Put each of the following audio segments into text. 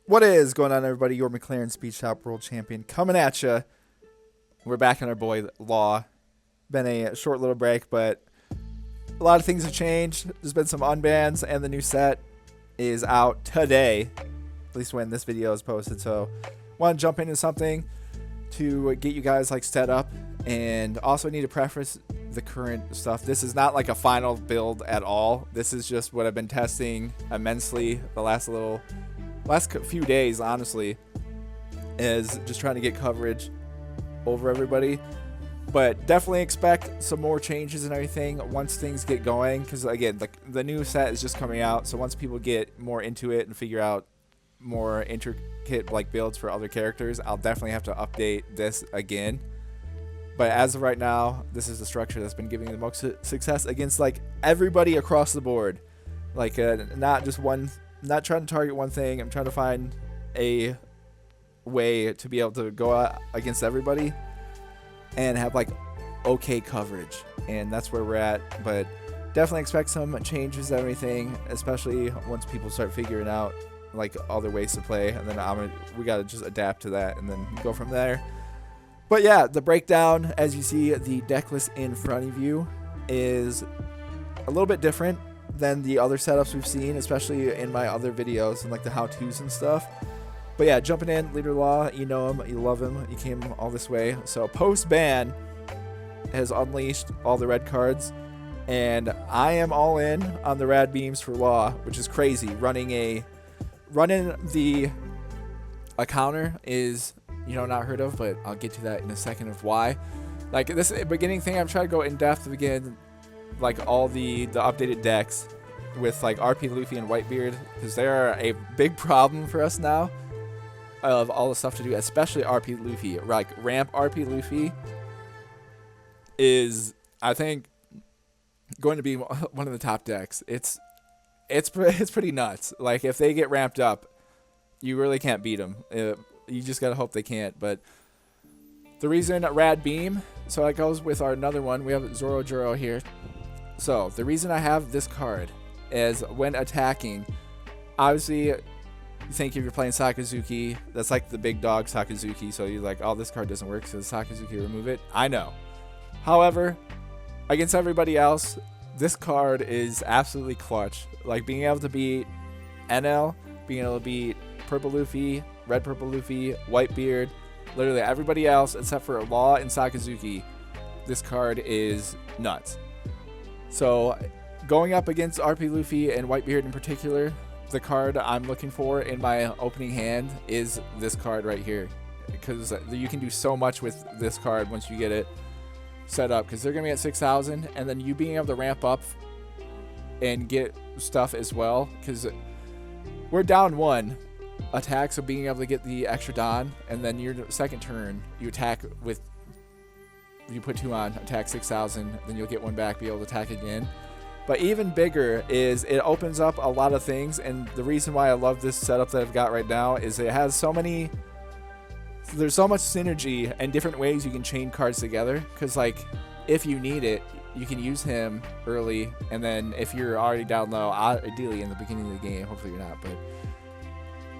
What is going on, everybody? Your McLaren Speed Shop World Champion coming at you. We're back on our boy Law. Been a short little break, but a lot of things have changed. There's been some unbans, and the new set is out today, at least when this video is posted. So, want to jump into something to get you guys like set up, and also need to preface the current stuff. This is not like a final build at all. This is just what I've been testing immensely the last few days, honestly, is just trying to get coverage over everybody. But definitely expect some more changes and everything once things get going, because again, the new set is just coming out. So once people get more into it and figure out more intricate like builds for other characters, I'll definitely have to update this again. But as of right now, this is the structure that's been giving the most success against like everybody across the board. Like not just one. Not trying to target one thing. I'm trying to find a way to be able to go out against everybody and have like okay coverage, and that's where we're at. But definitely expect some changes and everything, especially once people start figuring out like other ways to play, and then we gotta just adapt to that and then go from there. But yeah, the breakdown, as you see, the deck list in front of you is a little bit different than the other setups we've seen, especially in my other videos and like the how-tos and stuff. But yeah, jumping in, Leader Law, you know him, you love him, you came all this way. So post-ban has unleashed all the red cards, and I am all in on the rad beams for Law, which is crazy. Running a counter is, you know, not heard of, but I'll get to that in a second of why. Like this beginning thing, I'm trying to go in depth again, like all the updated decks with like RP Luffy and Whitebeard, because they are a big problem for us now of all the stuff to do, especially RP Luffy. Like ramp RP Luffy is, I think, going to be one of the top decks. It's pretty nuts. Like if they get ramped up, you really can't beat them. You just gotta hope they can't. But the reason rad beam, so it goes with our another one. We have Zoro Juro here. So the reason I have this card is when attacking, obviously you think if you're playing Sakazuki, that's like the big dog Sakazuki, so you're like, oh, this card doesn't work, so Sakazuki remove it. I know. However, against everybody else, this card is absolutely clutch. Like being able to beat NL, being able to beat Purple Luffy, Red Purple Luffy, Whitebeard, literally everybody else except for Law and Sakazuki, this card is nuts. So going up against RP Luffy and Whitebeard in particular, the card I'm looking for in my opening hand is this card right here, because you can do so much with this card once you get it set up, because they're going to be at 6,000, and then you being able to ramp up and get stuff as well, because we're down one attack, so being able to get the extra Don, and then your second turn you attack with, you put 2 on, attack 6,000, then you'll get 1 back, be able to attack again. But even bigger is it opens up a lot of things, and the reason why I love this setup that I've got right now is it has there's so much synergy and different ways you can chain cards together, because like if you need it, you can use him early, and then if you're already down low, ideally in the beginning of the game, hopefully you're not, but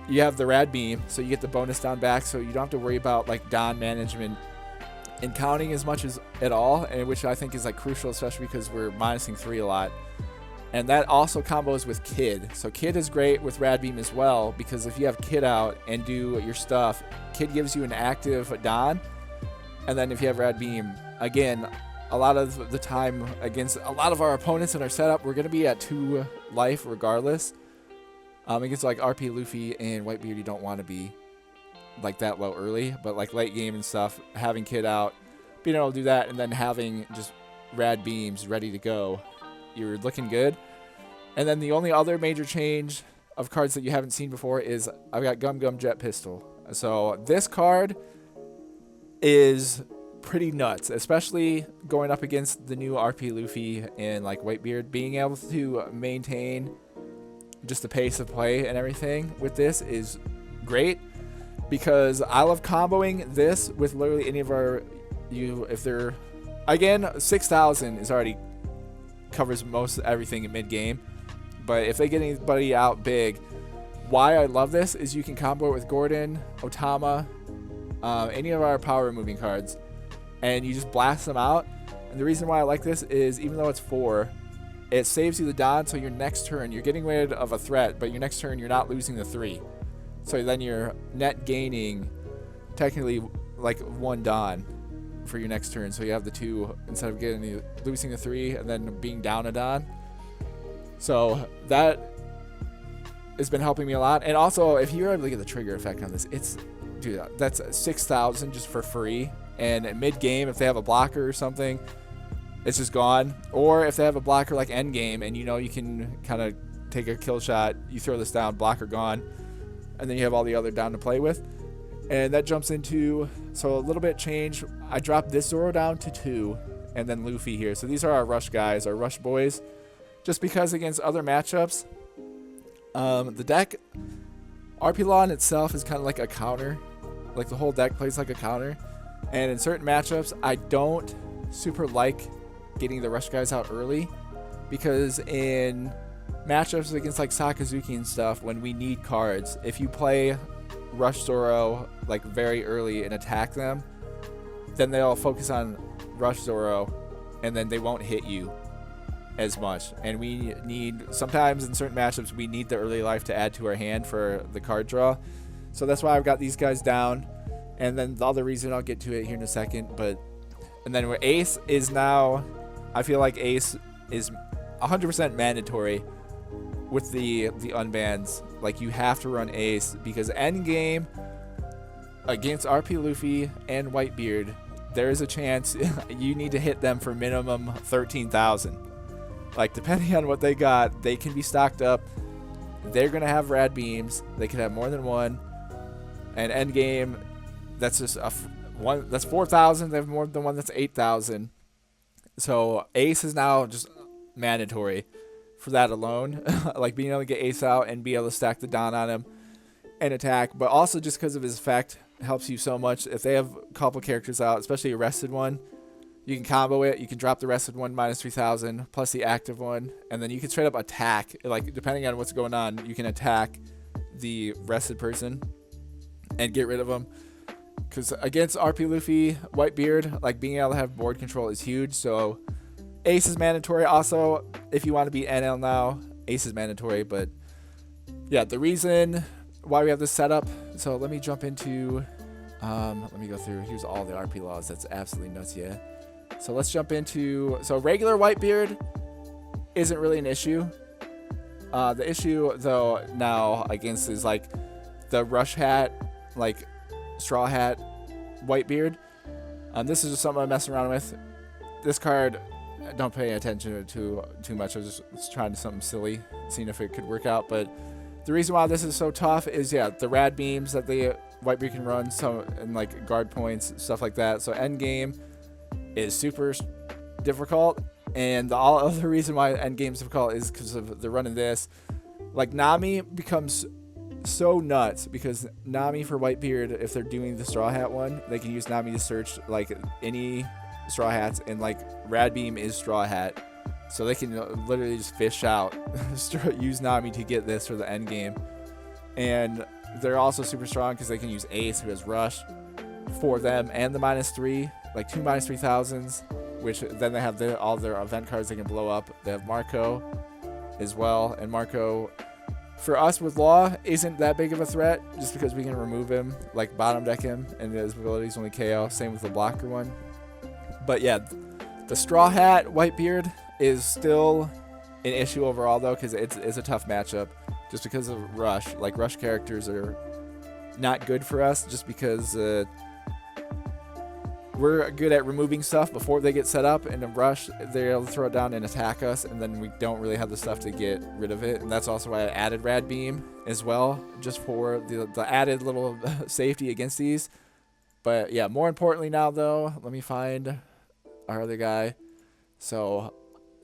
you have the rad beam, so you get the bonus down back, so you don't have to worry about like Don management and counting as much as at all, and which I think is like crucial, especially because we're minusing 3 a lot. And that also combos with Kid. So Kid is great with rad beam as well, because if you have Kid out and do your stuff, Kid gives you an active Don, and then if you have rad beam, again, a lot of the time against a lot of our opponents in our setup, we're going to be at 2 life regardless. Against like RP Luffy and Whitebeard, you don't want to be like that low early, but like late game and stuff, having Kid out, being able to do that, and then having just rad beams ready to go, you're looking good. And then the only other major change of cards that you haven't seen before is I've got Gum Gum Jet Pistol. So this card is pretty nuts, especially going up against the new RP Luffy and like Whitebeard. Being able to maintain just the pace of play and everything with this is great, because I love comboing this with literally any of our, if they're, again, 6,000 is already covers most everything in mid game, but if they get anybody out big, why I love this is you can combo it with Gordon, Otama, any of our power removing cards, and you just blast them out. And the reason why I like this is even though it's 4, it saves you the Don, so your next turn you're getting rid of a threat, but your next turn you're not losing the 3. So then you're net gaining technically like 1 Don for your next turn. So you have the 2 instead of losing the 3 and then being down a Don. So that has been helping me a lot. And also, if you're able to get the trigger effect on this, dude, that's 6,000 just for free. And mid game, if they have a blocker or something, it's just gone. Or if they have a blocker like end game, and you know you can kind of take a kill shot, you throw this down, blocker gone, and then you have all the other down to play with. And that jumps into, so a little bit change. I dropped this Zoro down to 2, and then Luffy here. So these are our rush guys, our rush boys. Just because against other matchups, the deck, RP Law in itself is kind of like a counter. Like the whole deck plays like a counter. And in certain matchups, I don't super like getting the rush guys out early, because in matchups against like Sakazuki and stuff, when we need cards, if you play rush Zoro like very early and attack them, then they'll focus on rush Zoro, and then they won't hit you as much. And we need, sometimes in certain matchups, we need the early life to add to our hand for the card draw. So that's why I've got these guys down. And then the other reason, I'll get to it here in a second, and then where Ace is now, I feel like Ace is 100% mandatory with the unbans. Like, you have to run Ace, because end game against RP Luffy and Whitebeard, there is a chance you need to hit them for minimum 13,000. Like, depending on what they got, they can be stocked up. They're gonna have rad beams. They can have more than one. And end game, that's just one. That's 4,000. They have more than one. That's 8,000. So Ace is now just mandatory for that alone. Like, being able to get Ace out and be able to stack the Don on him and attack. But also just because of his effect, helps you so much. If they have a couple characters out, especially a rested one, you can combo it. You can drop the rested one minus 3,000 plus the active one, and then you can straight up attack. Like, depending on what's going on, you can attack the rested person and get rid of them. Because against RP Luffy, Whitebeard, like, being able to have board control is huge. So Ace is mandatory. Also, if you want to be NL now, Ace is mandatory. But yeah, the reason why we have this setup. So let me jump into, let me go through. Here's all the RP laws. That's absolutely nuts, yeah. So let's jump into, so regular Whitebeard isn't really an issue. The issue though now against is like the rush hat, like straw hat Whitebeard. This is just something I'm messing around with. This card, don't pay attention to too much. I was just trying to do something silly, seeing if it could work out. But the reason why this is so tough is, yeah, the rad beams that the Whitebeard can run, so, and like guard points, stuff like that. So end game is super difficult, and the all other reason why end game is difficult is because of the running this. Like, Nami becomes so nuts, because Nami for Whitebeard, if they're doing the straw hat one, they can use Nami to search like any straw hats, and like rad beam is straw hat, so they can literally just fish out use Nami to get this for the end game. And they're also super strong because they can use Ace, who has rush for them, and the -3, like 2 -3,000s, which then they have all their event cards they can blow up. They have Marco as well, and Marco for us with Law isn't that big of a threat, just because we can remove him, like bottom deck him, and his abilities only KO. Same with the blocker one. But yeah, the straw hat Whitebeard is still an issue overall though, because it's a tough matchup just because of rush. Like, rush characters are not good for us, just because we're good at removing stuff before they get set up, and in rush they're able to throw it down and attack us, and then we don't really have the stuff to get rid of it. And that's also why I added rad beam as well, just for the added little safety against these. But yeah, more importantly now though, let me find our other guy. So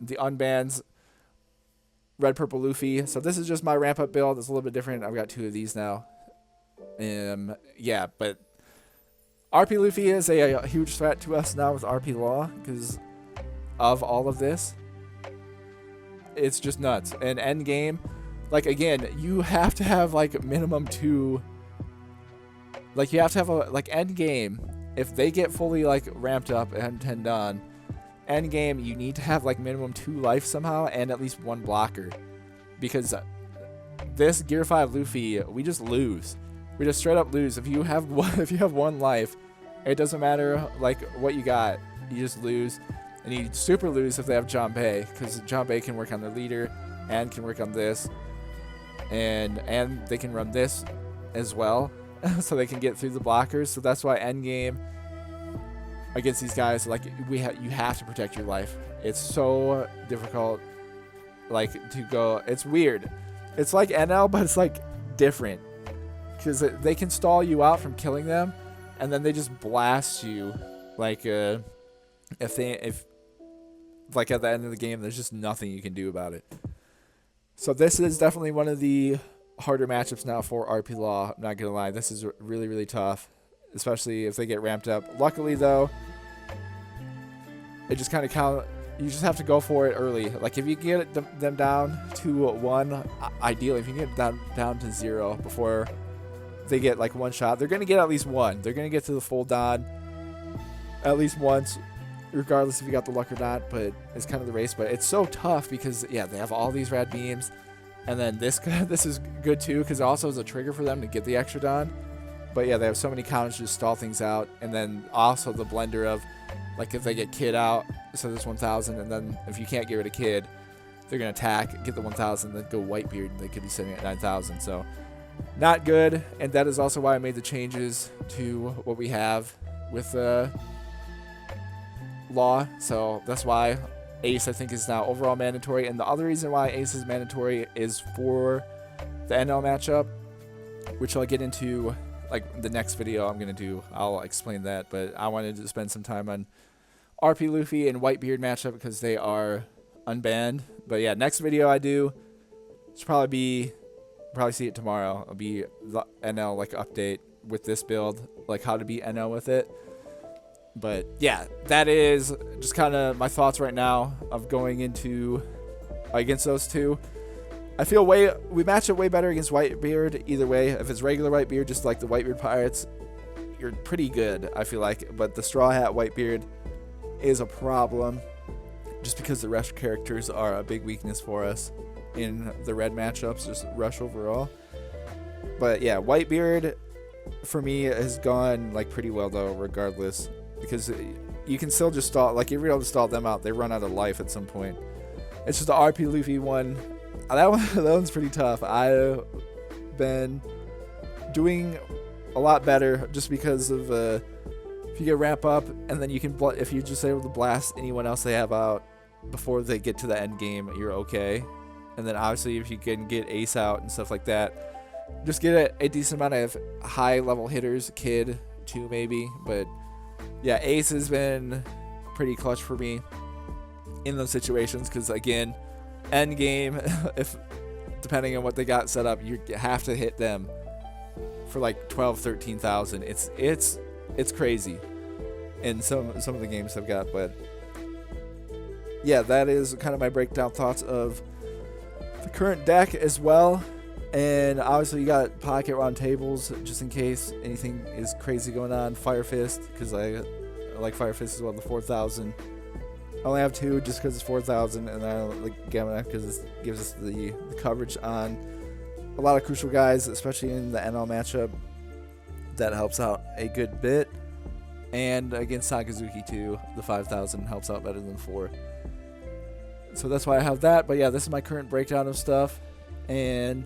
the unbans, red purple Luffy. So this is just my ramp up build. It's a little bit different. I've got 2 of these now. Yeah, but RP Luffy is a huge threat to us now with RP Law because of all of this. It's just nuts. And end game, like, again, you have to have like minimum 2. Like, you have to have a, like, end game. If they get fully like ramped up and done, end game, you need to have like minimum 2 life somehow and at least 1 blocker, because this Gear 5 Luffy, we just lose. We just straight up lose. If you have one life, it doesn't matter like what you got, you just lose. And you super lose if they have Junban, because Junban can work on their leader and can work on this, and they can run this as well, so they can get through the blockers. So that's why end game against these guys, like, you have to protect your life. It's so difficult, like, to go. It's weird. It's like NL, but it's like different, because they can stall you out from killing them, and then they just blast you. Like, if like at the end of the game, there's just nothing you can do about it. So this is definitely one of the harder matchups now for RP Law. I'm not gonna lie, this is really, really tough, especially if they get ramped up. Luckily though, it just kind of count. You just have to go for it early. Like, if you get them down to 1, ideally, if you get them down to 0 before they get like 1 shot, they're gonna get at least 1. They're gonna get to the full Don at least once, regardless if you got the luck or not. But it's kind of the race. But it's so tough because, yeah, they have all these rad beams, and then this is good too, because it also is a trigger for them to get the extra Don. But yeah, they have so many counters to stall things out, and then also the blender of, like, if they get Kid out, so there's 1,000, and then if you can't get rid of Kid, they're gonna attack, get the 1,000, then go Whitebeard, and they could be sitting at 9,000. So not good, and that is also why I made the changes to what we have with Law. So that's why Ace, I think, is now overall mandatory. And the other reason why Ace is mandatory is for the NL matchup, which I'll get into like the next video I'm gonna do. I'll explain that, but I wanted to spend some time on RP Luffy and Whitebeard matchup because they are unbanned. But yeah, next video I do, it's probably see it tomorrow. It'll be the NL like update with this build, like how to beat NL with it. But yeah, that is just kind of my thoughts right now of going into against those two. I feel we match it way better against Whitebeard either way. If it's regular Whitebeard, just like the Whitebeard Pirates, you're pretty good, I feel like. But the Straw Hat Whitebeard is a problem, just because the Rush characters are a big weakness for us in the red matchups, just Rush overall. But yeah, Whitebeard for me has gone like pretty well though, regardless, because you can still just stall. Like, if you're able to stall them out, they run out of life at some point. It's just the RP Luffy one. That one's pretty tough. I've been doing a lot better just because of if you get ramp up, and then you can if you're just able to blast anyone else they have out before they get to the end game, you're okay. And then obviously if you can get Ace out and stuff like that, just get a decent amount of high level hitters, Kid too maybe. But yeah, Ace has been pretty clutch for me in those situations, because again, end game, if depending on what they got set up, you have to hit them for like 12,000-13,000. It's crazy in some of the games I've got. But yeah, that is kind of my breakdown thoughts of the current deck as well. And obviously you got pocket round tables just in case anything is crazy going on. Fire Fist, because I like Fire Fist as well, the 4,000. I only have 2 just because it's 4,000, and I like Gamma because it gives us the coverage on a lot of crucial guys, especially in the NL matchup. That helps out a good bit. And against Sakazuki too, the 5,000 helps out better than 4. So that's why I have that. But yeah, this is my current breakdown of stuff. And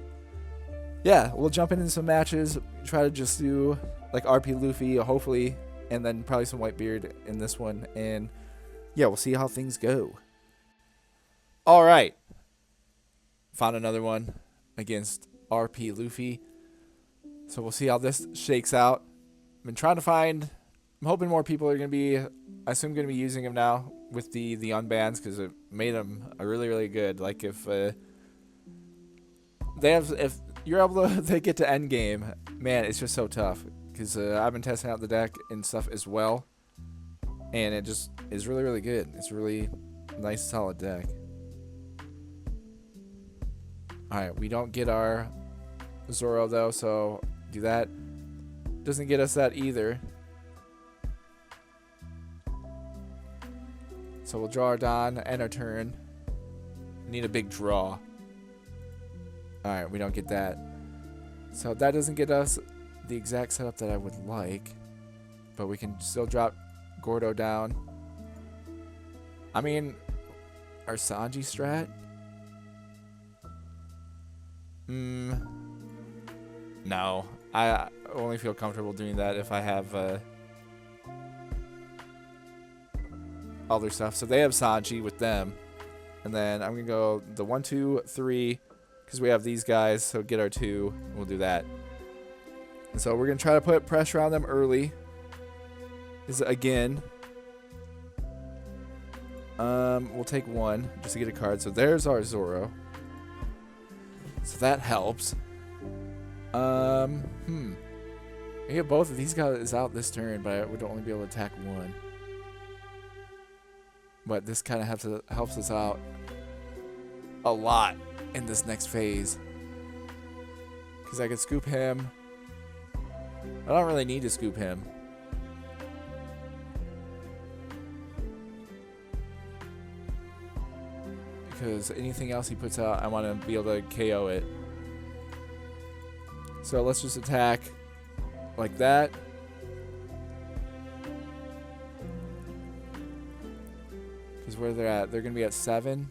yeah, we'll jump into some matches. Try to just do like RP Luffy, hopefully, and then probably some Whitebeard in this one. And yeah, we'll see how things go. All right. Found another one against RP Luffy. So we'll see how this shakes out. I've been trying to find... I'm hoping more people are going to be... I assume going to be using him now with the unbans, because it made him a really, really good. Like, if you're able to they get to end game, man, it's just so tough. Because I've been testing out the deck and stuff as well. And it just is really, really good. It's a really nice, solid deck. Alright, we don't get our Zoro though, so do that. Doesn't get us that either. So we'll draw our Don and our turn. Need a big draw. Alright, we don't get that. So that doesn't get us the exact setup that I would like. But we can still drop Gordo down. I mean, our Sanji strat? No. I only feel comfortable doing that if I have other stuff. So they have Sanji with them. And then I'm going to go the 1, 2, 3. Because we have these guys. So get our 2. And we'll do that. And so we're going to try to put pressure on them early. Again. We'll take 1 just to get a card. So there's our Zoro. So that helps. I get both of these guys out this turn, but I would only be able to attack 1. But this kind of helps us out a lot in this next phase. Because I could scoop him. I don't really need to scoop him. Because anything else he puts out, I want to be able to KO it. So let's just attack like that. Because where they're at, they're going to be at 7.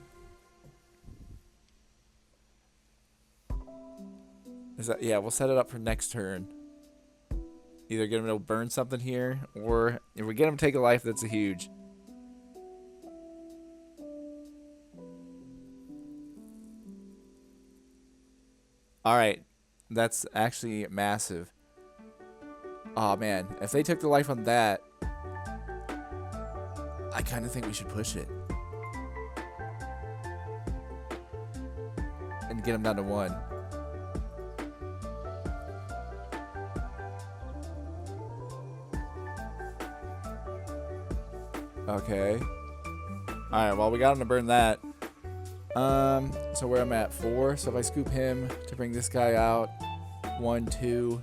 Is that, yeah, we'll set it up for next turn. Either get him to burn something here, or if we get him to take a life, that's a huge. Alright, that's actually massive. Oh man, if they took the life on that, I kind of think we should push it. And get him down to 1. Okay. Alright, well we got him to burn that. So where I'm at 4. So if I scoop him to bring this guy out, 1, 2.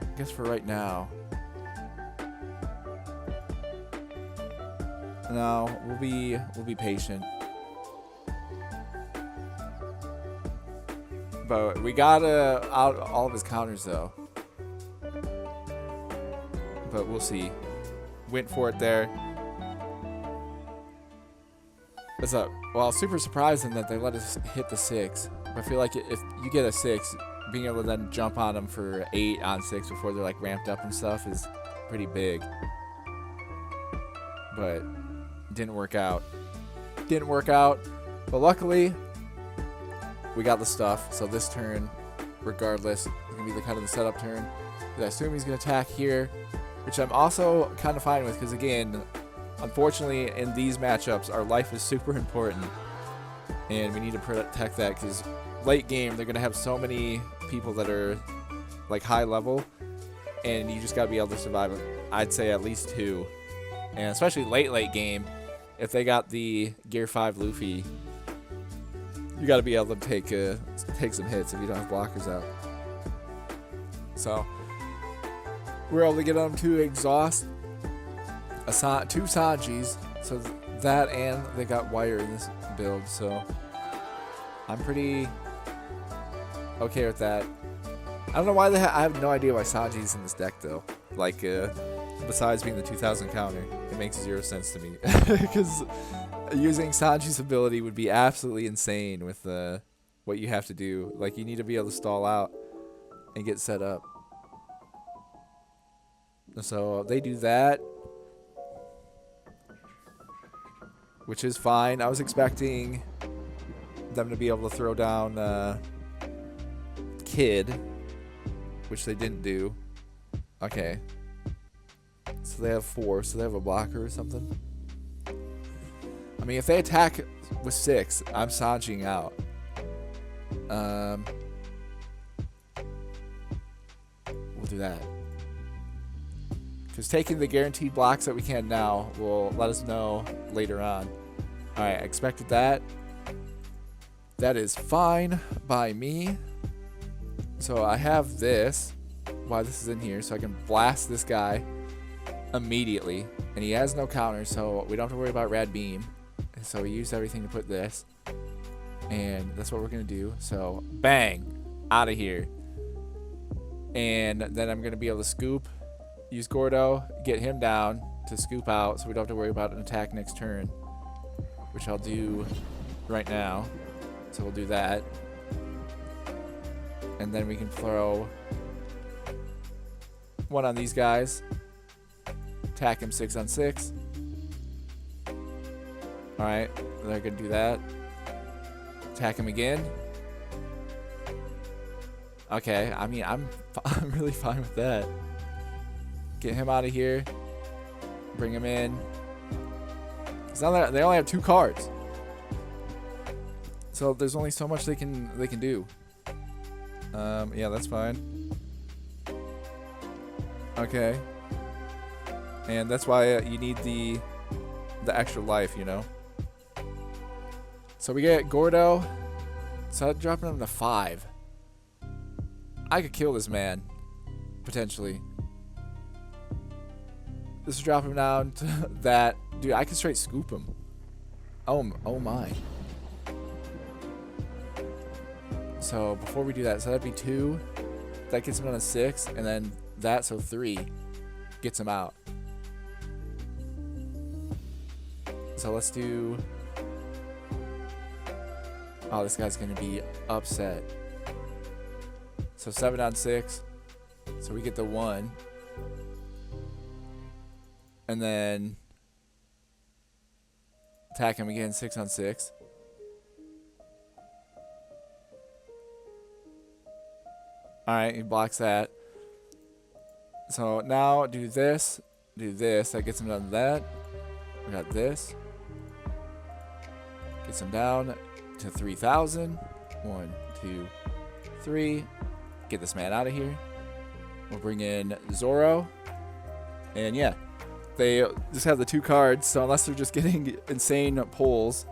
I guess for right now. No, we'll be patient. But we got out all of his counters though. But we'll see. Went for it there. What's up? Well, super surprising that they let us hit the 6. I feel like if you get a 6, being able to then jump on them for 8 on 6 before they're like ramped up and stuff is pretty big. But didn't work out. Didn't work out. But luckily, we got the stuff. So this turn, regardless, is going to be the kind of the setup turn. I assume he's going to attack here, which I'm also kind of fine with because, again, unfortunately, in these matchups, our life is super important. And we need to protect that because late game, they're going to have so many people that are like high level. And you just got to be able to survive, I'd say, at least 2. And especially late game, if they got the Gear 5 Luffy, you got to be able to take some hits if you don't have blockers out. So we're able to get them to exhaust 2 Sanjis. So that, and they got wire in this build. So I'm pretty okay with that. I don't know why I have no idea why Sanji's in this deck though. Like besides being the 2000 counter, it makes 0 sense to me because using Sanji's ability would be absolutely insane with what you have to do. Like, you need to be able to stall out and get set up. So they do that, which is fine. I was expecting them to be able to throw down Kid, which they didn't do. Okay. So they have 4, so they have a blocker or something. I mean, if they attack with 6, I'm Sanjiing out. We'll do that. Because taking the guaranteed blocks that we can now will let us know later on. Alright, I expected that. That is fine by me. So I have this, while this is in here, so I can blast this guy immediately. And he has no counter, so we don't have to worry about Rad Beam. And so we used everything to put this. And that's what we're going to do. So, bang! Out of here. And then I'm going to be able to scoop, use Gordo, get him down to scoop out, so we don't have to worry about an attack next turn. Which I'll do right now. So we'll do that. And then we can throw one on these guys. Attack him 6 on 6. Alright, they're going to do that. Attack him again. Okay, I mean, I'm really fine with that. Get him out of here. Bring him in. Because now they only have 2 cards. So there's only so much they can do. Yeah, that's fine. Okay. And that's why you need the extra life, you know. So we get Gordo. So I'm dropping him to 5. I could kill this man, potentially. Just drop him down to that. Dude, I can straight scoop him. Oh my. So before we do that, so that'd be 2. That gets him on a 6, and then that, so 3 gets him out. So let's do. Oh, this guy's gonna be upset. So 7 on 6. So we get the 1. And then attack him again, 6 on 6. Alright, he blocks that. So now do this. That gets him down to that. We got this. Gets him down to 3,000. 1, 2, 3. Get this man out of here. We'll bring in Zoro. And yeah, they just have the 2 cards, so unless they're just getting insane pulls,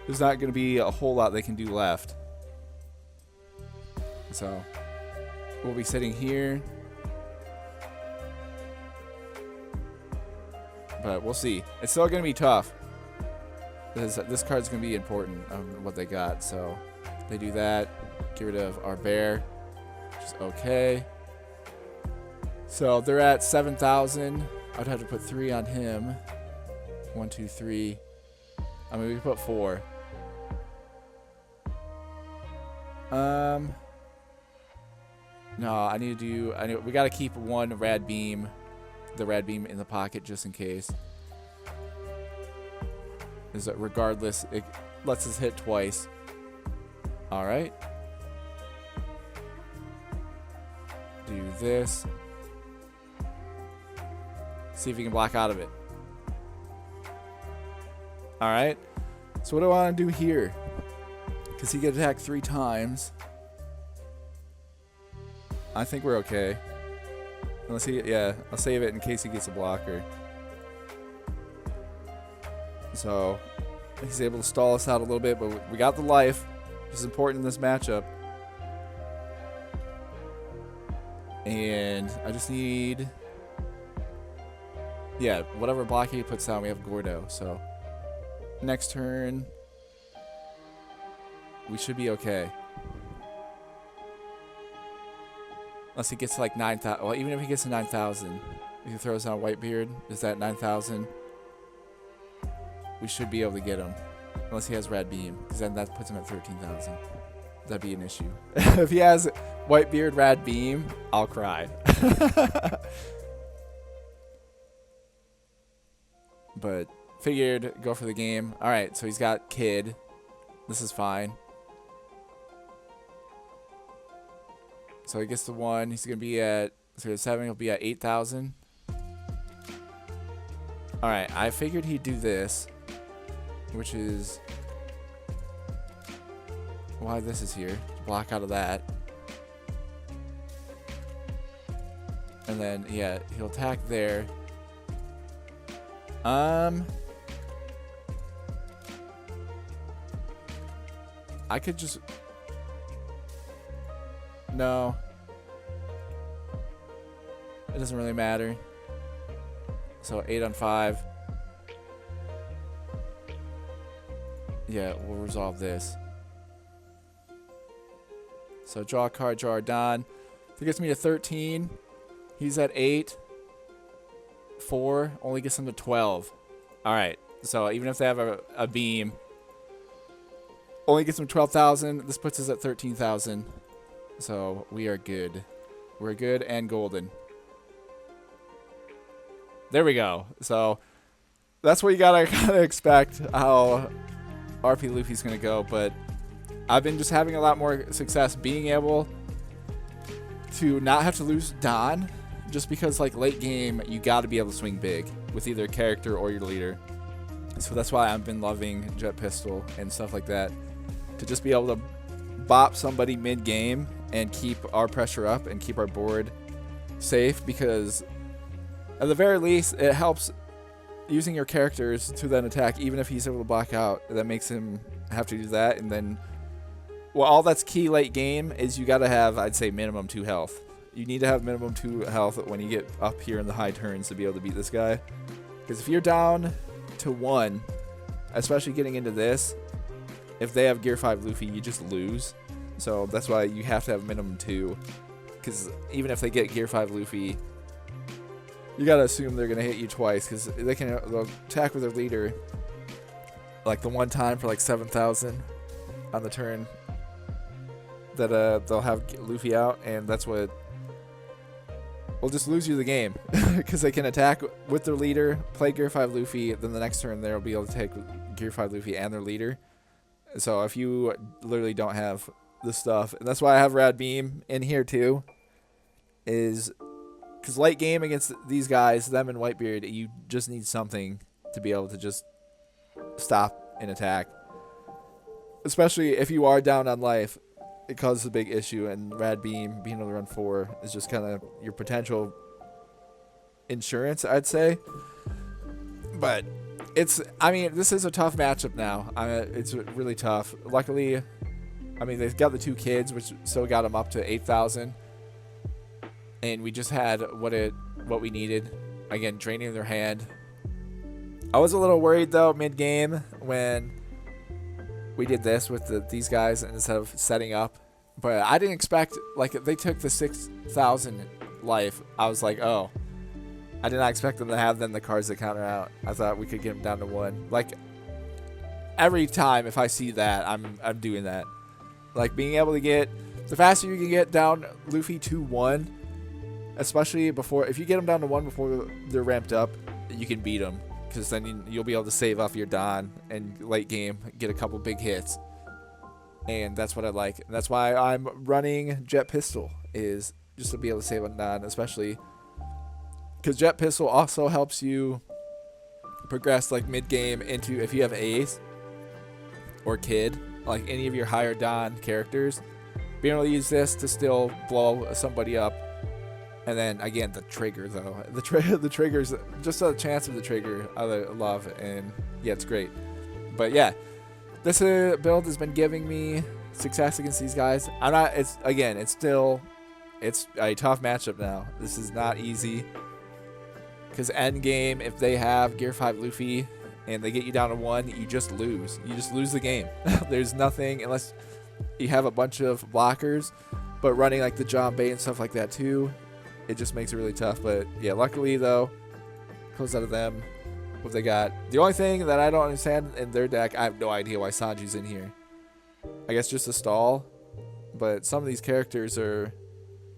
there's not going to be a whole lot they can do left. So we'll be sitting here. But we'll see. It's still going to be tough. This card's going to be important on what they got. So they do that. Get rid of our bear, which is okay. So they're at 7,000. I'd have to put 3 on him. 1, 2, 3. I mean, we can put 4. No, we got to keep 1 Rad Beam, the Rad Beam in the pocket just in case. Is that regardless, it lets us hit twice. All right. Do this. See if we can block out of it. All right. So what do I want to do here? Because he get attacked 3 times. I think we're okay. Unless I'll save it in case he gets a blocker. So he's able to stall us out a little bit, but we got the life, which is important in this matchup. And I just need, whatever block he puts down, we have Gordo. So next turn, we should be okay. Unless he gets to like 9,000. Well, even if he gets to 9,000, if he throws down Whitebeard, is that 9,000? We should be able to get him. Unless he has Rad Beam, because then that puts him at 13,000. That'd be an issue. If he has Whitebeard Rad Beam, I'll cry. But figured go for the game. Alright, so he's got Kid. This is fine. So he gets the 1. He's going to be at 7. He'll be at 8,000. Alright, I figured he'd do this. Which is why this is here. Block out of that. And then, yeah, he'll attack there. I could just... No. It doesn't really matter. So 8 on 5. Yeah, we'll resolve this. So draw a card, draw a Don. That gets me to 13. He's at 8. 4 only gets him to 12. Alright, so even if they have a beam, only gets him 12,000. This puts us at 13,000. So we are good. We're good and golden. There we go. So that's what you gotta kind of expect how RP Luffy's gonna go. But I've been just having a lot more success being able to not have to lose Don, just because like late game you got to be able to swing big with either character or your leader. So that's why I've been loving Jet Pistol and stuff like that, to just be able to bop somebody mid game and keep our pressure up and keep our board safe, because at the very least it helps using your characters to then attack, even if he's able to block out. That makes him have to do that. And then, well, all that's key late game is you got to have, I'd say, minimum 2 health. You need to have minimum 2 health when you get up here in the high turns to be able to beat this guy. Because if you're down to 1, especially getting into this, if they have Gear 5 Luffy, you just lose. So that's why you have to have minimum 2. Because even if they get Gear 5 Luffy, you got to assume they're going to hit you twice, because they'll attack with their leader like the one time for like 7,000 on the turn that they'll have Luffy out, and that's what will just lose you the game. Because they can attack with their leader, play Gear 5 Luffy, then the next turn they'll be able to take Gear 5 Luffy and their leader. So if you literally don't have the stuff, and that's why I have Rad Beam in here too, is because late game against these guys, them and Whitebeard, you just need something to be able to just stop an attack. Especially if you are down on life, it causes a big issue, and Rad Beam, being able to run 4, is just kind of your potential insurance, I'd say. But I mean, this is a tough matchup now. It's really tough. Luckily, I mean, they've got the 2 kids, which still got them up to 8,000. And we just had what we needed. Again, draining their hand. I was a little worried, though, mid-game when we did this with these guys instead of setting up. But I didn't expect, like, if they took the 6,000 life, I was like, oh. I did not expect them to have then the cards that counter out. I thought we could get them down to 1. Like, every time if I see that, I'm doing that. Like, being able to get, the faster you can get down Luffy to 1, especially before, if you get them down to 1 before they're ramped up, you can beat them. Because then you'll be able to save off your Don and late game get a couple big hits. And that's what I like. And that's why I'm running Jet Pistol, is just to be able to save on Don, especially because Jet Pistol also helps you progress like mid game into, if you have Ace or Kid, like any of your higher Don characters, being able to use this to still blow somebody up. And then again, the trigger though, the trigger's just a chance of the trigger I love, and yeah, it's great. But yeah, this build has been giving me success against these guys. It's a tough matchup now. This is not easy, because end game, if they have Gear 5 Luffy and they get you down to 1, you just lose. You just lose the game. There's nothing unless you have a bunch of blockers, but running like the John Bay and stuff like that too, it just makes it really tough. But yeah, luckily though, close out of them what they got. The only thing that I don't understand in their deck, I have no idea why Sanji's in here. I guess just a stall, but some of these characters are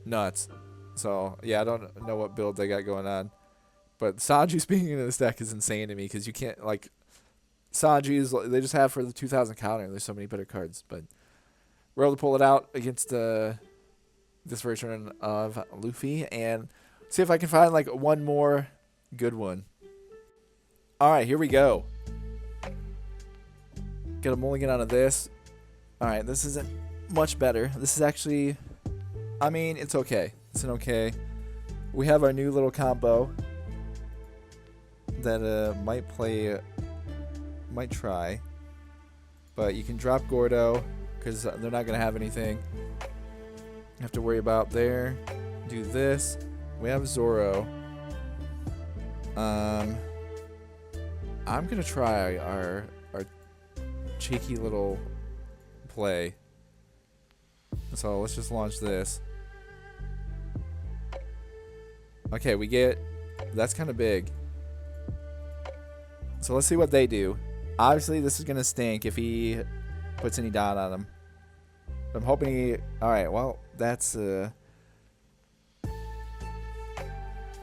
nuts. So yeah, I don't know what build they got going on. But Sanji's being in this deck is insane to me, because you can't, like, Sanji's, they just have for the 2,000 counter. There's so many better cards. But we're able to pull it out against this version of Luffy, and see if I can find, like, one more good one. Alright, here we go. Get a mulligan out of this. Alright, this isn't much better. This is actually, I mean, it's okay. It's an okay we have our new little combo that might try. But you can drop Gordo because they're not going to have anything. You have to worry about there. Do this. We have Zoro. I'm going to try our cheeky little play. So let's just launch this. Okay, we get... That's kind of big. So let's see what they do. Obviously, this is going to stink if he puts any down on him. I'm hoping he... Alright, well, that's not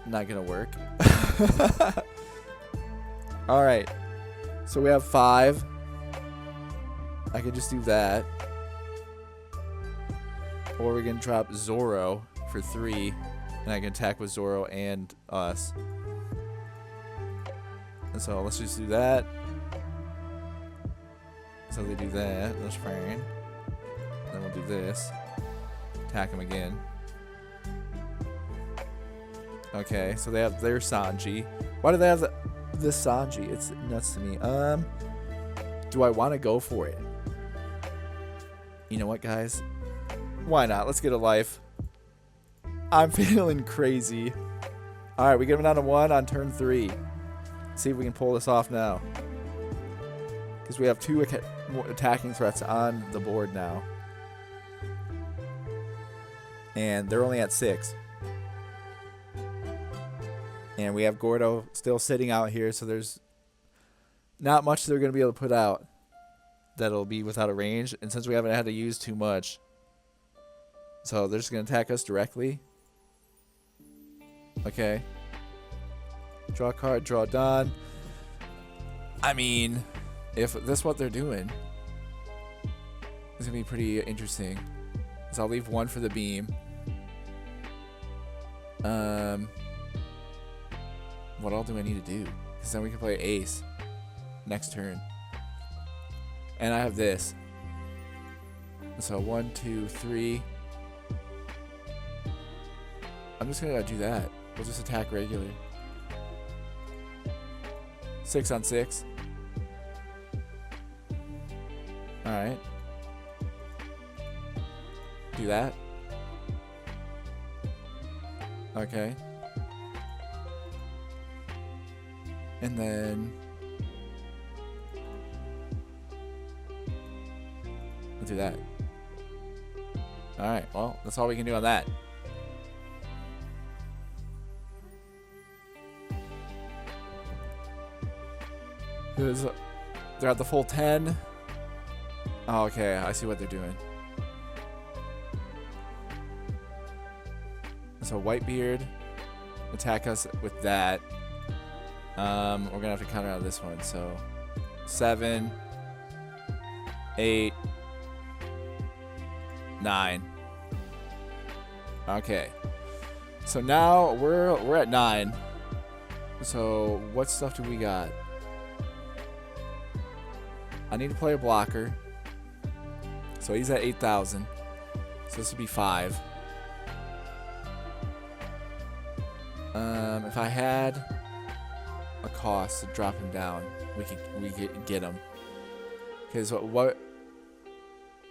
going to work. Alright. So we have 5. I could just do that. Or we can drop Zoro for 3. And I can attack with Zoro and us. And so let's just do that. So they do that. That's fine. Then we'll do this. Attack him again. Okay, so they have their Sanji. Why do they have this Sanji? It's nuts to me. Do I want to go for it? You know what, guys? Why not? Let's get a life. I'm feeling crazy. Alright, we get him down to 1 on turn 3. See if we can pull this off now. Because we have 2 attacking threats on the board now. And they're only at 6. And we have Gordo still sitting out here, so there's not much they're going to be able to put out that'll be without a range. And since we haven't had to use too much, so they're just going to attack us directly. Okay. Draw a card, draw Don. I mean, if this is what they're doing, it's going to be pretty interesting. So I'll leave 1 for the beam. What all do I need to do? Because then we can play Ace next turn. And I have this. So 1, 2, 3. I'm just going to do that. We'll just attack regular. 6 on 6. Alright. Do that. Okay. And then we'll do that. Alright, well, that's all we can do on that. They're at the full 10. Oh, okay, I see what they're doing. So Whitebeard, attack us with that. We're gonna have to counter out this one. So 7, 8, 9. Okay. So now we're at 9. So what stuff do we got? I need to play a blocker. So he's at 8,000. So this would be 5. If I had a cost to drop him down, we could get him. Because what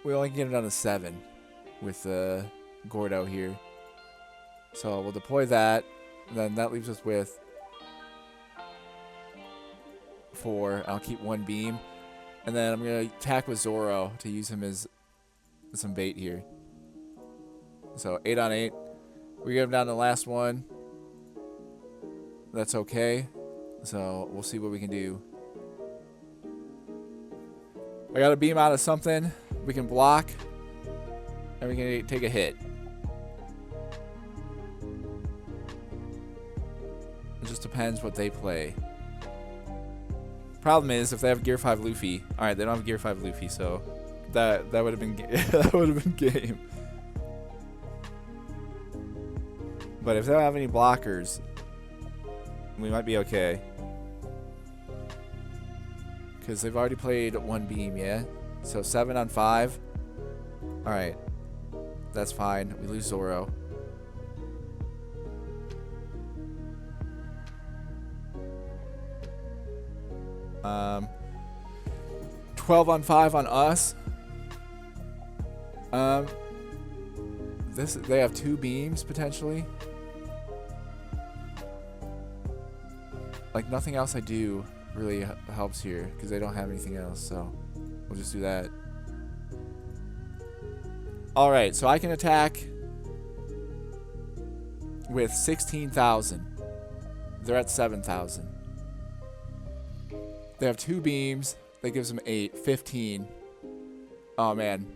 we only can get him down to 7 with Gordo here. So we'll deploy that. Then that leaves us with 4. I'll keep 1 beam. And then I'm going to attack with Zoro to use him as some bait here. So 8 on 8. We get him down to the last one. That's okay. So we'll see what we can do. I got to beam out of something. We can block. And we can take a hit. It just depends what they play. Problem is, if they have Gear 5 Luffy, all right, they don't have Gear 5 Luffy, so that would have been that would have been game. But if they don't have any blockers, we might be okay. Because they've already played 1 beam, yeah. So 7 on 5. All right, that's fine. We lose Zoro. 12 on 5 on us. They have 2 beams potentially. Like nothing else I do really helps here because they don't have anything else, so we'll just do that. Alright, so I can attack with 16,000. They're at 7,000. They have 2 beams. That gives them 8, 15. Oh man.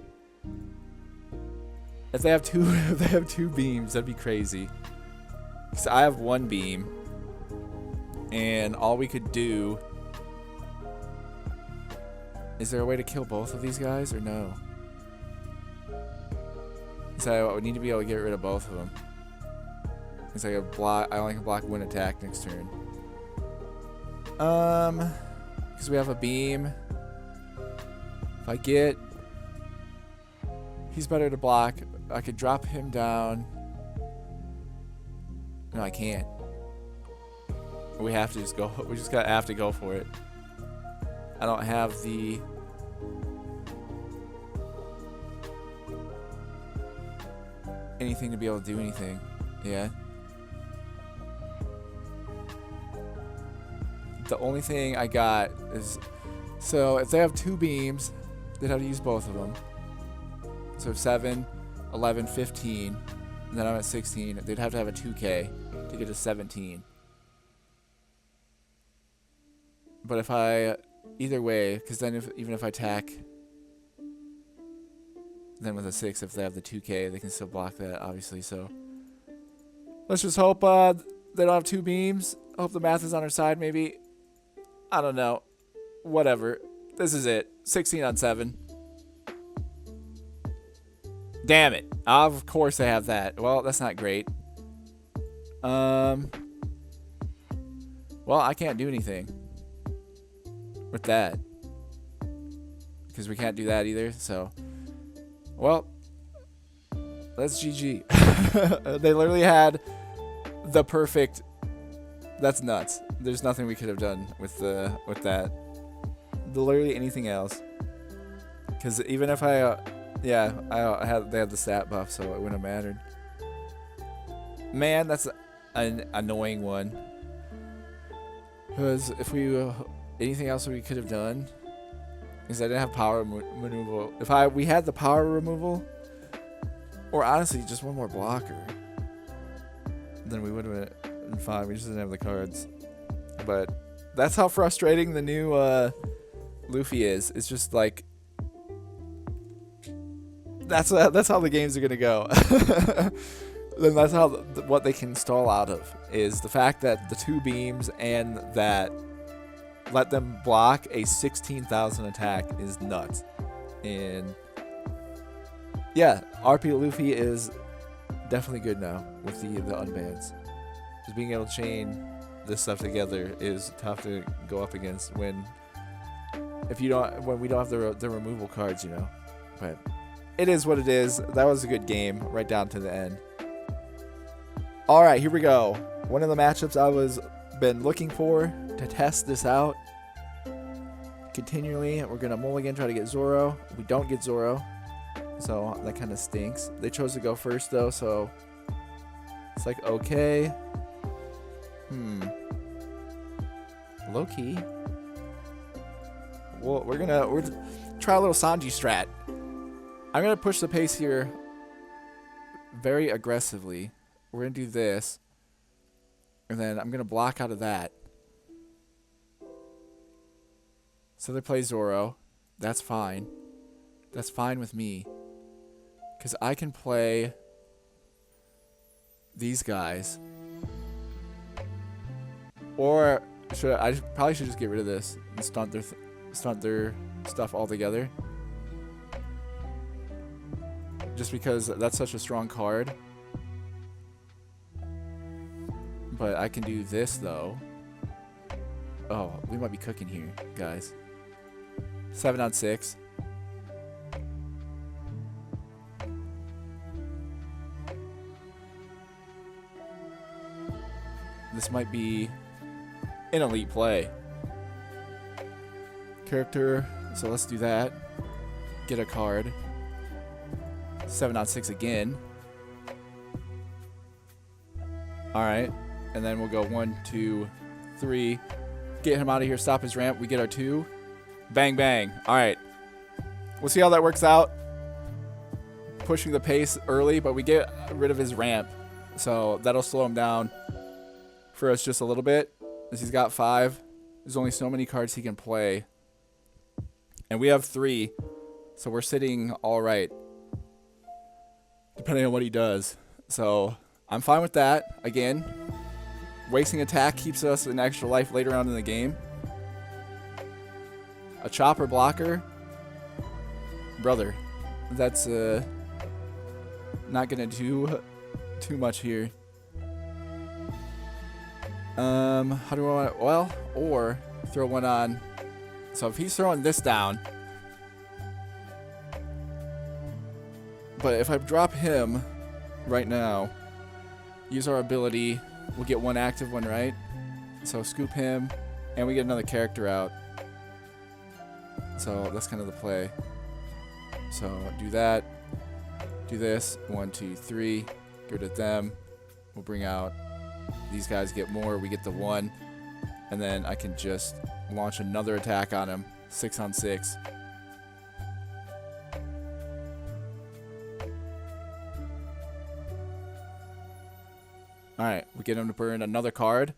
If they have two beams, that'd be crazy. Because I have 1 beam. And all we could do... Is there a way to kill both of these guys or no? So I would need to be able to get rid of both of them. It's like a block. I only can block 1 attack next turn. Because we have a beam. If I get... He's better to block. I could drop him down. No, I can't. We have to just go. We just have to go for it. I don't have the... anything to be able to do anything. Yeah. The only thing I got is... So, if they have 2 beams, they'd have to use both of them. So, 7, 11, 15, and then I'm at 16. They'd have to have a 2K to get to 17. But if I... Either way, because then even if I attack... Then with a 6, if they have the 2K, they can still block that, obviously, so... Let's just hope they don't have 2 beams. I hope the math is on our side, maybe. I don't know. Whatever. This is it. 16 on 7. Damn it. Of course they have that. Well, that's not great. Well, I can't do anything with that. Because we can't do that either, so... Well, that's GG. They literally had the perfect... That's nuts. There's nothing we could have done with that. Literally anything else. Because even if I... they had the stat buff, so it wouldn't have mattered. Man, that's an annoying one. Because if we... anything else we could have done... Because I didn't have power removal. If we had the power removal, or honestly just 1 more blocker, then we would have been fine. We just didn't have the cards. But that's how frustrating the new Luffy is. It's just like that's how the games are gonna go. Then that's how what they can stall out of is the fact that the 2 beams and that. Let them block a 16,000 attack is nuts. And yeah, RP Luffy is definitely good now with the unbans. Just being able to chain this stuff together is tough to go up against when we don't have the removal cards, you know. But it is what it is. That was a good game right down to the end. All right, here we go. One of the matchups I was been looking for to test this out continually. We're gonna mulligan, try to get Zoro. We don't get Zoro, so that kind of stinks. They chose to go first though, so it's like okay. Low key. Well, we're try a little Sanji strat. I'm gonna push the pace here very aggressively. We're gonna do this, and then I'm gonna block out of that. So they play Zoro. That's fine. That's fine with me. Because I can play these guys. Or I probably should just get rid of this and stunt their stuff altogether. Just because that's such a strong card. But I can do this though. Oh, we might be cooking here, guys. 7 on 6. This might be an elite play. character. So let's do that. Get a card. 7 on 6 again. Alright. And then we'll go 1, 2, 3. Get him out of here. Stop his ramp. We get our 2. Bang, bang. Alright. We'll see how that works out. Pushing the pace early, but we get rid of his ramp. So that'll slow him down for us just a little bit. As he's got 5. There's only so many cards he can play. And we have 3. So we're sitting alright. Depending on what he does. So I'm fine with that. Again, wasting attack keeps us an extra life later on in the game. A chopper blocker. Brother, that's not going to do too much here. How do I want to... Well, or throw one on. So if he's throwing this down... But if I drop him right now, use our ability, we'll get 1 active one, right? So scoop him, and we get another character out. So that's kind of the play. So do that. Do this. 1, 2, 3. Go to them. We'll bring out... These guys get more. We get the 1. And then I can just launch another attack on him. 6 on 6. Alright, we get him to burn another card,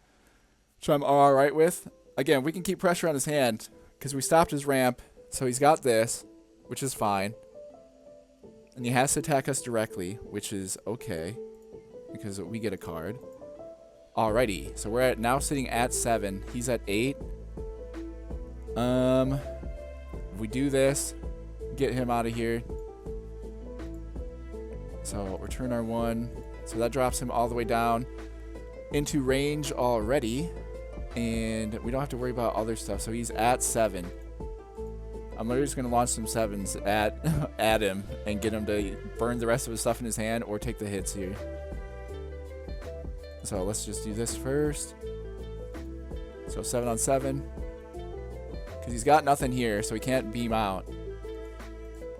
which I'm alright with. Again, we can keep pressure on his hand, because we stopped his ramp, so he's got this, which is fine. And he has to attack us directly, which is okay, because we get a card. Alrighty, so we're now sitting at 7. He's at 8. If we do this, get him out of here. So return our 1. So that drops him all the way down into range already. And we don't have to worry about other stuff. So he's at 7. I'm literally just going to launch some 7s at him and get him to burn the rest of his stuff in his hand or take the hits here. So let's just do this first. So 7 on 7. Because he's got nothing here, so he can't beam out.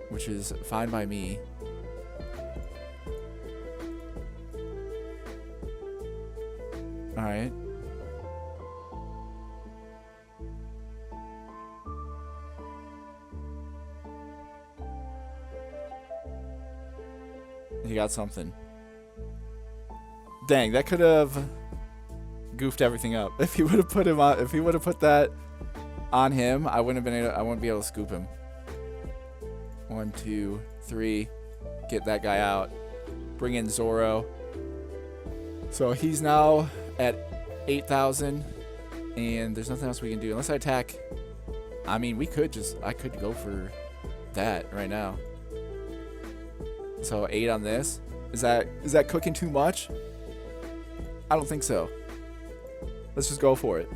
Which is fine by me. Alright. He got something. Dang, that could have goofed everything up. If he would have put him on, if he would have put that on him, I wouldn't be able to scoop him. 1, 2, 3. Get that guy out. Bring in Zoro. So he's now at 8,000, and there's nothing else we can do unless I attack. I mean, I could go for that right now. So 8 on this. Is that cooking too much? I don't think so. Let's just go for it.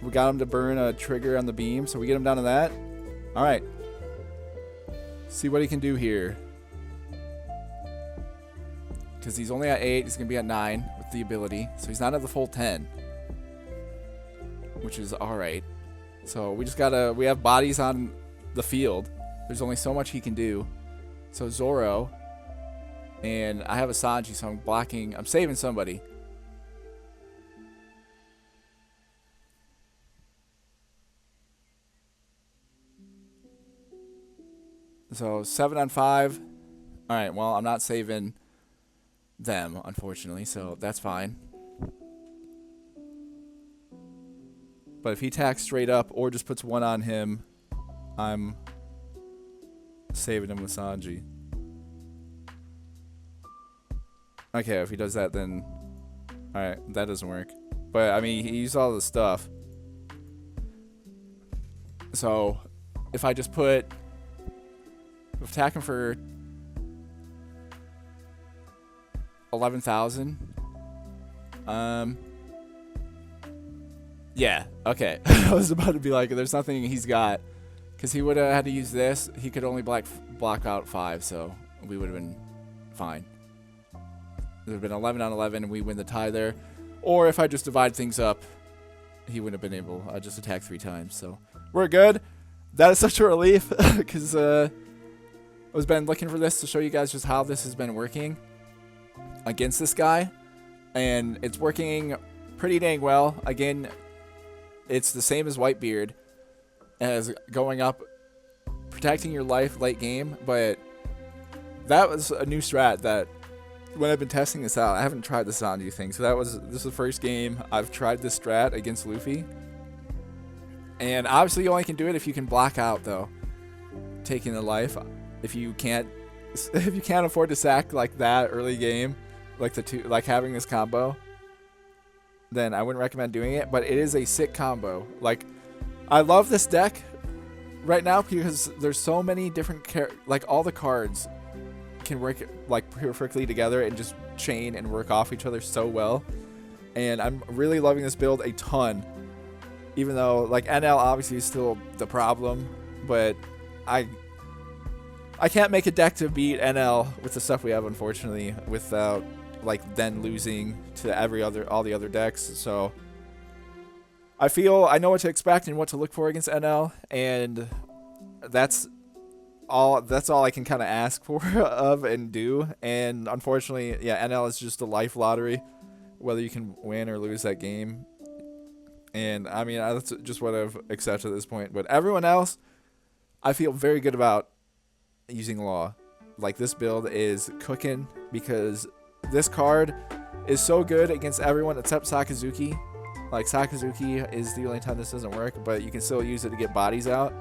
We got him to burn a trigger on the beam, so we get him down to that. All right. See what he can do here. Because he's only at 8, he's going to be at 9 with the ability. So he's not at the full 10. Which is alright. So we have bodies on the field. There's only so much he can do. So Zoro. And I have a Sanji, so I'm saving somebody. So 7 on 5. Alright, well, I'm not saving them, unfortunately, so that's fine. But if he attacks straight up or just puts 1 on him, I'm saving him with Sanji. Okay, if he does that, then... Alright, that doesn't work. But, I mean, he used all the stuff. So, if I just attack him for 11,000. Yeah, okay. I was about to be like, there's nothing he's got. Because he would have had to use this. He could only block out 5, so we would have been fine. It would have been 11 on 11, and we win the tie there. Or if I just divide things up he wouldn't have been able to just attack 3 times. So we're good. That is such a relief because I was been looking for this to show you guys just how this has been working against this guy, and it's working pretty dang well. Again, it's the same as Whitebeard, as going up, protecting your life late game, but that was a new strat that when I've been testing this out, I haven't tried this on anything. So this is the first game I've tried this strat against Luffy. And obviously you only can do it if you can block out though, taking the life. If you can't afford to sack like that early game, like having this combo, then I wouldn't recommend doing it, but it is a sick combo. Like, I love this deck right now because there's so many different like all the cards can work like perfectly together and just chain and work off each other so well. And I'm really loving this build a ton, even though like NL obviously is still the problem, but I can't make a deck to beat NL with the stuff we have, unfortunately, without like then losing to all the other decks. So I feel I know what to expect and what to look for against NL, and that's all I can kind of ask for of and do. And unfortunately, yeah, NL is just a life lottery, whether you can win or lose that game. And I mean, that's just what I've accepted at this point. But everyone else, I feel very good about using Law. Like, this build is cooking because this card is so good against everyone except Sakazuki. Like, Sakazuki is the only time this doesn't work, but you can still use it to get bodies out.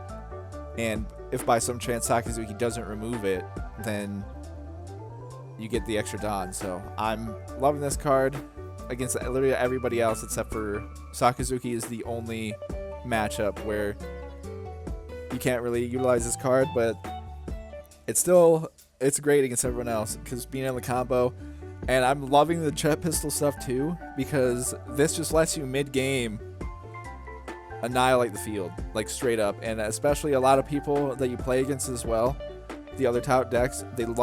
And if by some chance Sakazuki doesn't remove it, then you get the extra Don. So I'm loving this card against literally everybody else except for Sakazuki is the only matchup where you can't really utilize this card, but it's great against everyone else because being able to combo. And I'm loving the jet pistol stuff too, because this just lets you mid-game annihilate the field, like straight up. And especially a lot of people that you play against as well, the other top decks, they'll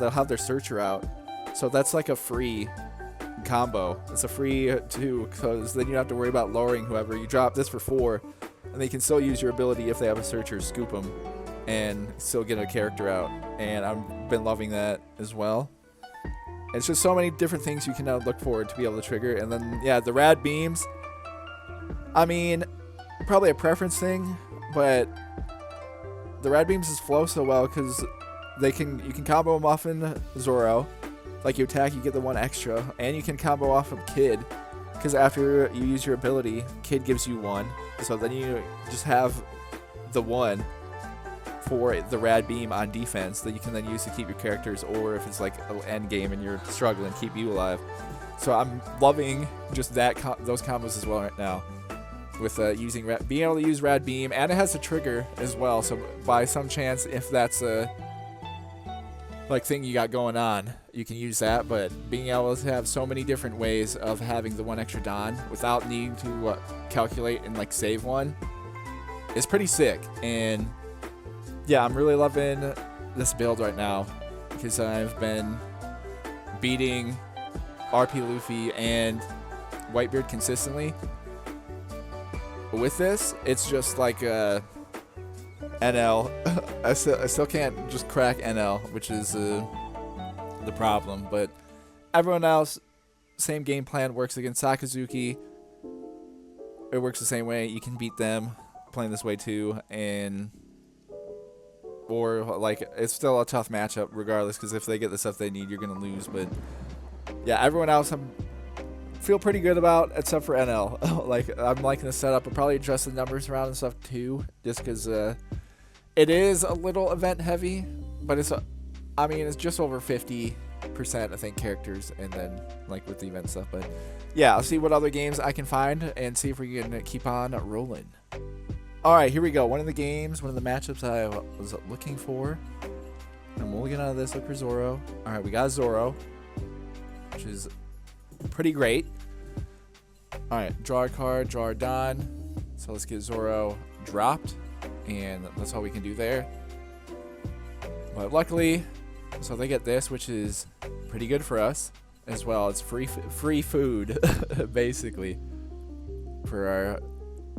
have their searcher out. So that's like a free combo. It's a free 2, because then you don't have to worry about lowering whoever. You drop this for 4, and they can still use your ability if they have a searcher, scoop them, and still get a character out. And I've been loving that as well. It's just so many different things you can now look forward to be able to trigger. And then, yeah, the rad beams. I mean, probably a preference thing, but the rad beams just flow so well because you can combo them off in Zoro. Like, you attack, you get the 1 extra, and you can combo off of Kid because after you use your ability, Kid gives you 1. So then you just have the 1 for the rad beam on defense that you can then use to keep your characters, or if it's like an end game and you're struggling, keep you alive. So I'm loving just those combos as well right now with being able to use rad beam, and it has a trigger as well. So by some chance, if that's a thing you got going on, you can use that. But being able to have so many different ways of having the 1 extra Don without needing to calculate and like save 1 is pretty sick. And yeah, I'm really loving this build right now because I've been beating RP Luffy and Whitebeard consistently. With this, it's just like NL. I still can't just crack NL, which is the problem. But everyone else, same game plan, works against Sakazuki. It works the same way. You can beat them playing this way too, or like it's still a tough matchup regardless, because if they get the stuff they need, you're gonna lose. But yeah, everyone else I feel pretty good about except for NL. Like, I'm liking the setup. I'll probably adjust the numbers around and stuff too, just because it is a little event heavy, but it's just over 50% I think characters, and then like with the event stuff. But yeah, I'll see what other games I can find and see if we can keep on rolling. Alright, here we go. One of the matchups I was looking for. I'm mulligan out of this. Look for Zoro. Alright, we got Zoro, which is pretty great. Alright, draw a card, draw a Don. So let's get Zoro dropped, and that's all we can do there. But luckily, so they get this, which is pretty good for us as well. It's free food, basically. for our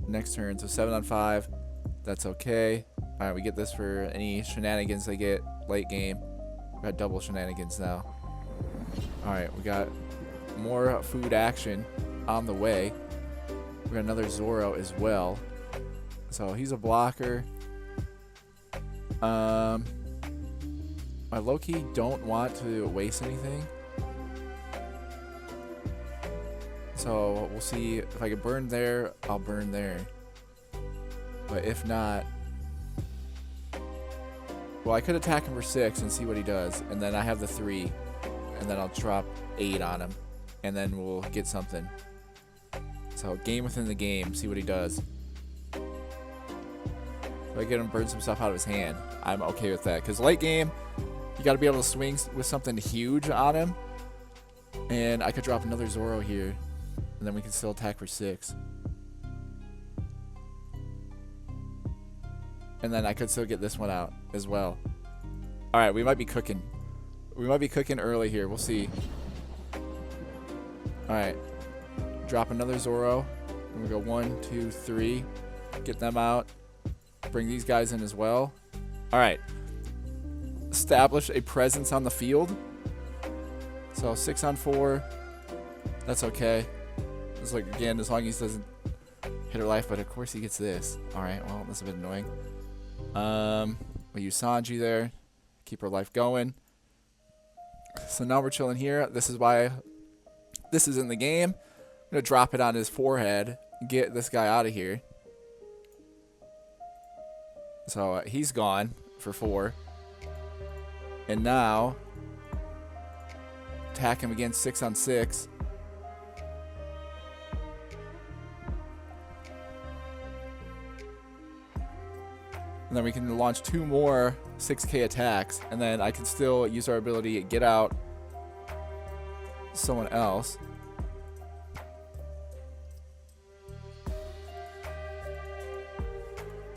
next turn. So 7 on 5. That's okay. Alright, we get this for any shenanigans they get late game. We got double shenanigans now. Alright, we got more food action on the way. We got another Zoro as well. So he's a blocker. I low-key don't want to waste anything. So we'll see if I can burn there, I'll burn there. But if not, well, I could attack him for 6 and see what he does. And then I have the 3. And then I'll drop 8 on him. And then we'll get something. So game within the game, see what he does. If I get him to burn some stuff out of his hand, I'm okay with that. Because late game, you got to be able to swing with something huge on him. And I could drop another Zoro here. And then we can still attack for 6. And then I could still get this one out as well. Alright, we might be cooking. We might be cooking early here. We'll see. Alright. Drop another Zoro. And we go 1, 2, 3. Get them out. Bring these guys in as well. Alright. Establish a presence on the field. So 6 on 4. That's okay. It's like, again, as long as he doesn't hit her life, but of course he gets this. Alright, well, that's a bit annoying. We use Sanji there. Keep her life going. So now we're chilling here. This is why this is in the game. I'm going to drop it on his forehead. Get this guy out of here. So he's gone for 4. And now attack him again 6 on 6. And then we can launch 2 more 6k attacks. And then I can still use our ability to get out someone else.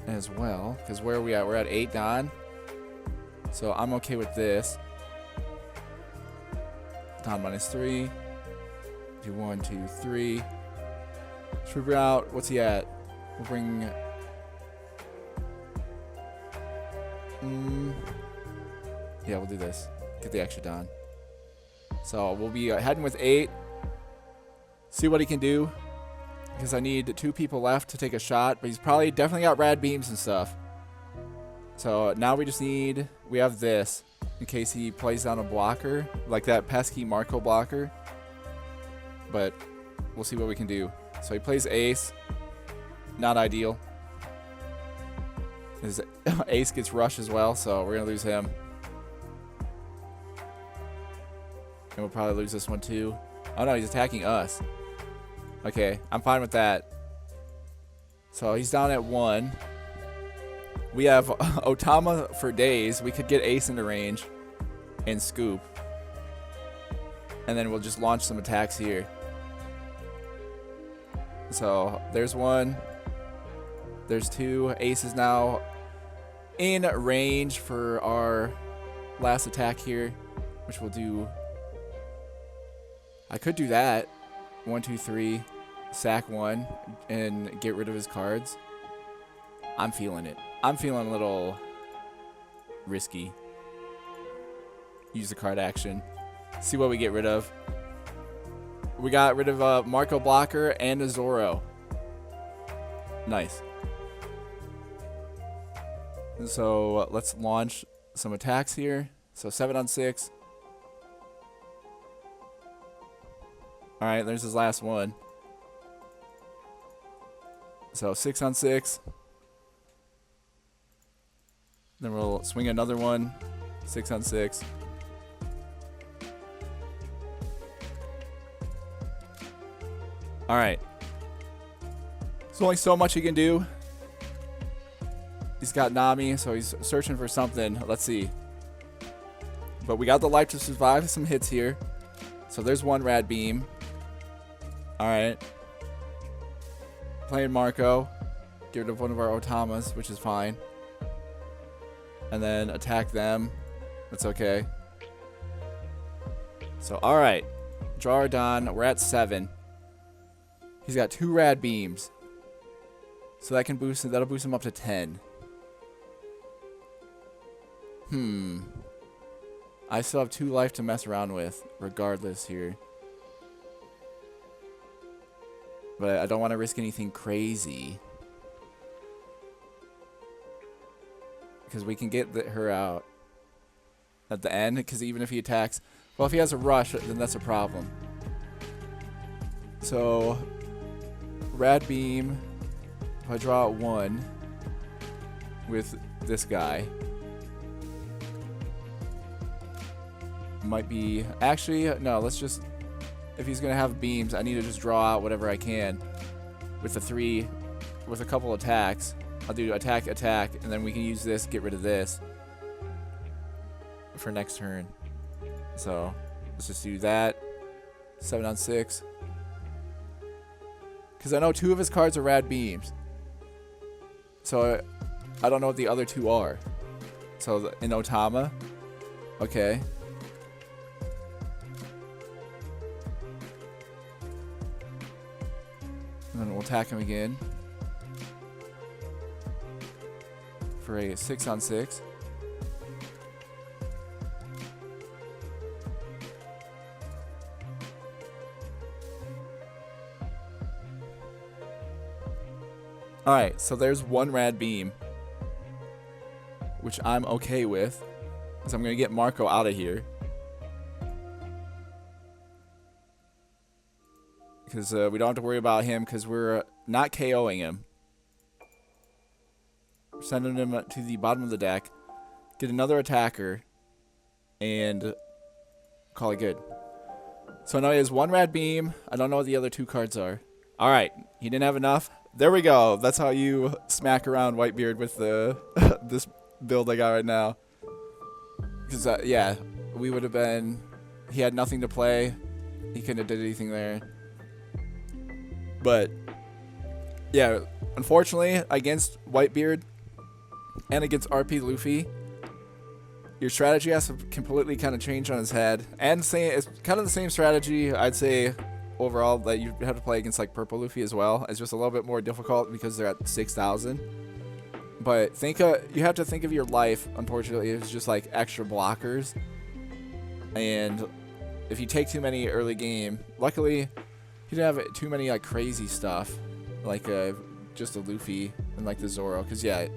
As well. Because where are we at? We're at 8 Don. So I'm okay with this. Don -3. Do 1, 2, 3. Trooper out. What's he at? We'll bring... yeah, we'll do this. Get the extra Don. So we'll be heading with 8. See what he can do. Because I need 2 people left to take a shot. But he's probably definitely got rad beams and stuff. So now we just need... We have this. In case he plays down a blocker. Like that pesky Marco blocker. But we'll see what we can do. So he plays Ace. Not ideal. His Ace gets rushed as well. So we're going to lose him. And we'll probably lose this one too. Oh no, he's attacking us. Okay, I'm fine with that. So he's down at 1. We have Otama for days. We could get Ace into range and scoop. And then we'll just launch some attacks here. So there's 1. There's 2. Ace is now in range for our last attack here, which we'll do. I could do that. 1, 2, 3. Sack 1 and get rid of his cards. I'm feeling it. I'm feeling a little risky. Use the card action. See what we get rid of. We got rid of Marco Blocker and a Zoro. Nice. So let's launch some attacks here. So 7 on 6. Alright, there's his last one. So 6 on 6. Then we'll swing another one. 6 on 6. Alright. There's only so much he can do. He's got Nami, so he's searching for something. Let's see. But we got the life to survive some hits here. So there's 1 rad beam. Alright. Playing Marco. Get rid of one of our Otamas, which is fine. And then attack them. That's okay. So, alright. Draw our Don. We're at 7. He's got 2 rad beams. So that can boost him, that'll boost him up to 10. I still have 2 life to mess around with, regardless here. But I don't want to risk anything crazy. Because we can get her out at the end. Because even if he attacks... Well, if he has a rush, then that's a problem. So... Rad Beam... If I draw out 1... with this guy... Might be... Actually, no, let's just... If he's going to have beams, I need to just draw out whatever I can. With the 3... With a couple attacks. I'll do attack, attack, and then we can use this, get rid of this. For next turn. So, let's just do that. 7 on 6. Because I know 2 of his cards are rad beams. So, I don't know what the other 2 are. So, in Otama. Okay. And then we'll attack him again. For a 6 on 6. Alright, so there's 1 rad beam. Which I'm okay with. So I'm going to get Marco out of here. Because we don't have to worry about him because we're not KOing him. We're sending him to the bottom of the deck. Get another attacker. And call it good. So now he has 1 rad beam. I don't know what the other 2 cards are. Alright, he didn't have enough. There we go. That's how you smack around Whitebeard with the this build I got right now. Because, yeah, we would have been... He had nothing to play. He couldn't have did anything there. But, yeah, unfortunately, against Whitebeard and against RP Luffy, your strategy has to completely kind of change on his head. And it's kind of the same strategy, I'd say, overall, that you have to play against, like, Purple Luffy as well. It's just a little bit more difficult because they're at 6,000. But you have to think of your life, unfortunately, as just, like, extra blockers. And if you take too many early game, luckily... He didn't have too many like crazy stuff, like just a Luffy and like the Zoro. Cause yeah,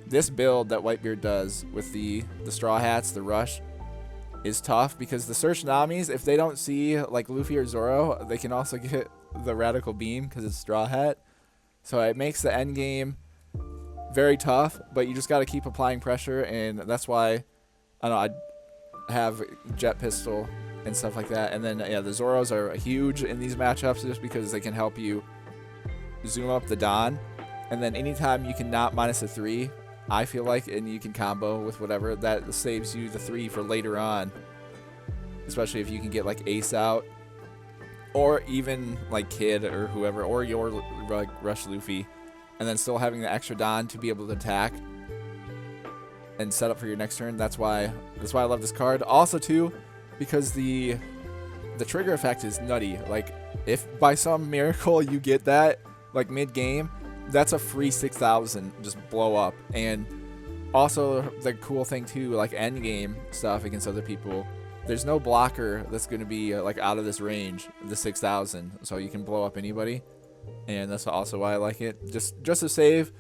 this build that Whitebeard does with the Straw Hats, the Rush, is tough because the Search Namis, if they don't see like Luffy or Zoro, they can also get the Radical Beam because it's Straw Hat. So it makes the end game very tough, but you just got to keep applying pressure, and that's why I don't know, I have Jet Pistol and stuff like that. And then yeah, the Zoros are huge in these matchups just because they can help you zoom up the Don, and then anytime you can not minus a 3, I feel like, and you can combo with whatever, that saves you the 3 for later on, especially if you can get like Ace out, or even like Kid or whoever, or your Rush Luffy, and then still having the extra Don to be able to attack and set up for your next turn. That's why I love this card. Also too, because the trigger effect is nutty. Like, if by some miracle you get that, like mid-game, that's a free 6,000 just blow up. And also the cool thing too, like end game stuff against other people, there's no blocker that's going to be like out of this range, the 6,000, so you can blow up anybody. And that's also why I like it, just to save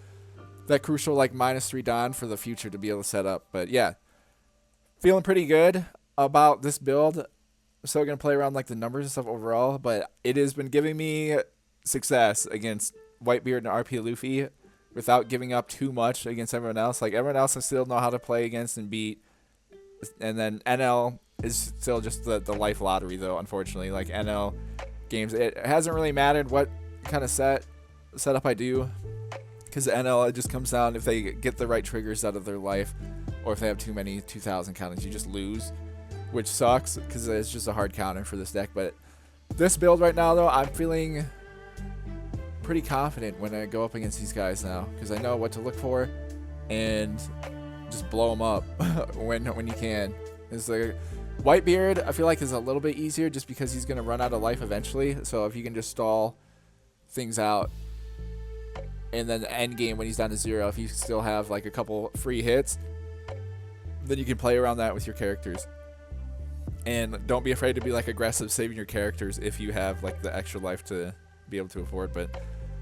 that crucial like -3 Don for the future to be able to set up. But yeah, feeling pretty good about this build. I'm still going to play around like the numbers and stuff overall, but it has been giving me success against Whitebeard and RP Luffy without giving up too much against everyone else. Like, everyone else I still know how to play against and beat. And then NL is still just the life lottery, though, unfortunately. Like, NL games, it hasn't really mattered what kind of setup I do, because NL, it just comes down if they get the right triggers out of their life, or if they have too many 2,000 counters, you just lose, which sucks because it's just a hard counter for this deck. But this build right now, though, I'm feeling pretty confident when I go up against these guys now, because I know what to look for and just blow them up when you can. It's like Whitebeard, I feel like, is a little bit easier just because he's going to run out of life eventually. So if you can just stall things out. And then the end game, when he's down to 0, if you still have like a couple free hits, then you can play around that with your characters. And don't be afraid to be like aggressive saving your characters if you have like the extra life to be able to afford. But